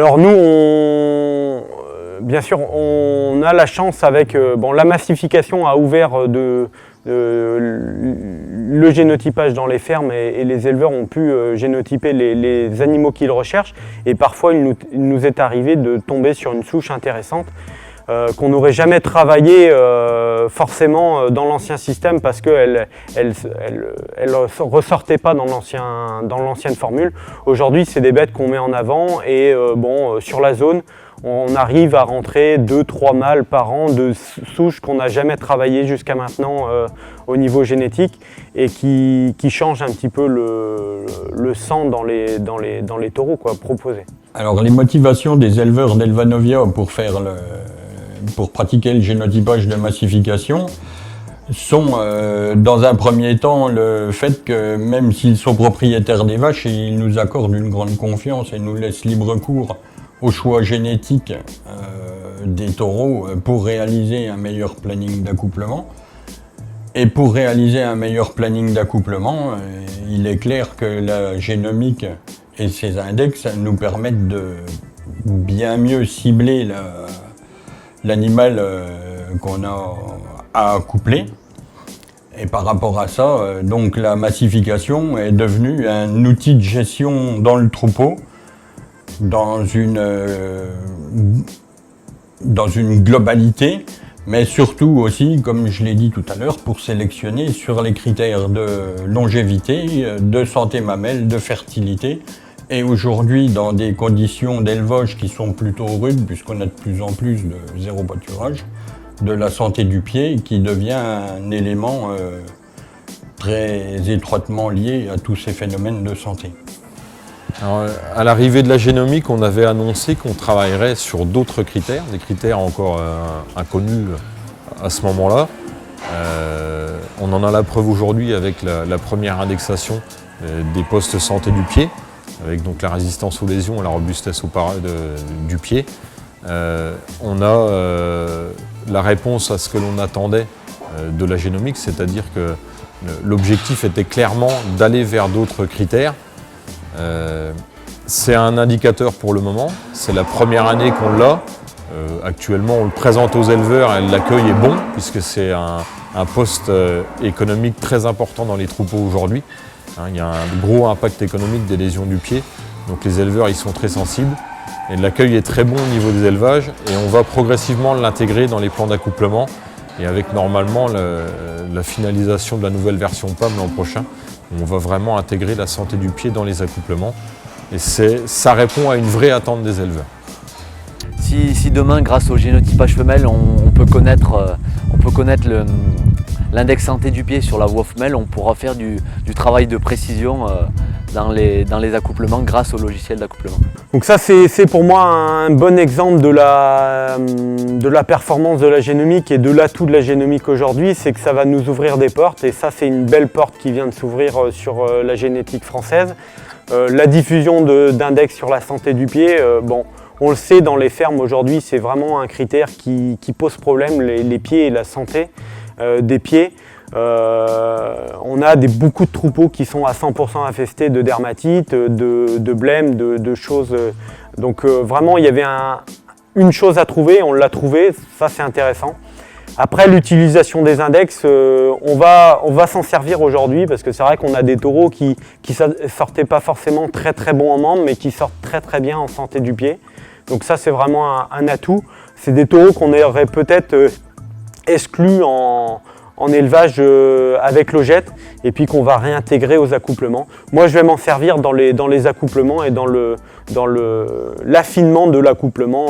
Alors nous, bien sûr, on a la chance avec la massification a ouvert le génotypage dans les fermes et les éleveurs ont pu génotyper les animaux qu'ils recherchent. Et parfois, il nous est arrivé de tomber sur une souche intéressante qu'on n'aurait jamais travaillé forcément dans l'ancien système parce qu'elle ne ressortait pas dans l'ancienne formule. Aujourd'hui, c'est des bêtes qu'on met en avant et sur la zone, on arrive à rentrer 2-3 mâles par an de souches qu'on n'a jamais travaillées jusqu'à maintenant au niveau génétique et qui changent un petit peu le sang dans les taureaux proposés. Alors les motivations des éleveurs d'Elvanovia pour pratiquer le génotypage de massification sont dans un premier temps le fait que même s'ils sont propriétaires des vaches, ils nous accordent une grande confiance et nous laissent libre cours au choix génétique des taureaux pour réaliser un meilleur planning d'accouplement. Et pour réaliser un meilleur planning d'accouplement, il est clair que la génomique et ses index nous permettent de bien mieux cibler l'animal qu'on a à accoupler. Et par rapport à ça, donc la massification est devenue un outil de gestion dans le troupeau, dans une globalité, mais surtout aussi, comme je l'ai dit tout à l'heure, pour sélectionner sur les critères de longévité, de santé mamelle, de fertilité. Et aujourd'hui, dans des conditions d'élevage qui sont plutôt rudes, puisqu'on a de plus en plus de zéro pâturage, de la santé du pied, qui devient un élément très étroitement lié à tous ces phénomènes de santé. Alors, à l'arrivée de la génomique, on avait annoncé qu'on travaillerait sur d'autres critères, des critères encore inconnus à ce moment-là. On en a la preuve aujourd'hui avec la première indexation des postes santé du pied, avec donc la résistance aux lésions et la robustesse du pied. On a la réponse à ce que l'on attendait de la génomique, c'est-à-dire que l'objectif était clairement d'aller vers d'autres critères. C'est un indicateur pour le moment, c'est la première année qu'on l'a. Actuellement, on le présente aux éleveurs et l'accueil est bon, puisque c'est un poste économique très important dans les troupeaux aujourd'hui. Il y a un gros impact économique des lésions du pied, donc les éleveurs y sont très sensibles. Et l'accueil est très bon au niveau des élevages et on va progressivement l'intégrer dans les plans d'accouplement. Et avec normalement la finalisation de la nouvelle version PAM l'an prochain, on va vraiment intégrer la santé du pied dans les accouplements. Et ça répond à une vraie attente des éleveurs. Si demain, grâce au génotypage femelle, on peut connaître l'index santé du pied sur la voie femelle, on pourra faire du travail de précision dans les accouplements grâce au logiciel d'accouplement. Donc ça c'est pour moi un bon exemple de la performance de la génomique et de l'atout de la génomique aujourd'hui, c'est que ça va nous ouvrir des portes et ça c'est une belle porte qui vient de s'ouvrir sur la génétique française. La diffusion d'index sur la santé du pied, on le sait dans les fermes aujourd'hui, c'est vraiment un critère qui pose problème, les pieds et la santé des pieds. On a beaucoup de troupeaux qui sont à 100% infestés de dermatites, de blême, de choses. Donc vraiment, il y avait une chose à trouver, on l'a trouvé, ça c'est intéressant. Après l'utilisation des index, on va s'en servir aujourd'hui parce que c'est vrai qu'on a des taureaux qui sortaient pas forcément très très bons en membres, mais qui sortent très très bien en santé du pied. Donc ça c'est vraiment un atout. C'est des taureaux qu'on aurait peut-être exclus en élevage avec logette et puis qu'on va réintégrer aux accouplements. Moi je vais m'en servir dans les accouplements et dans l'affinement de l'accouplement.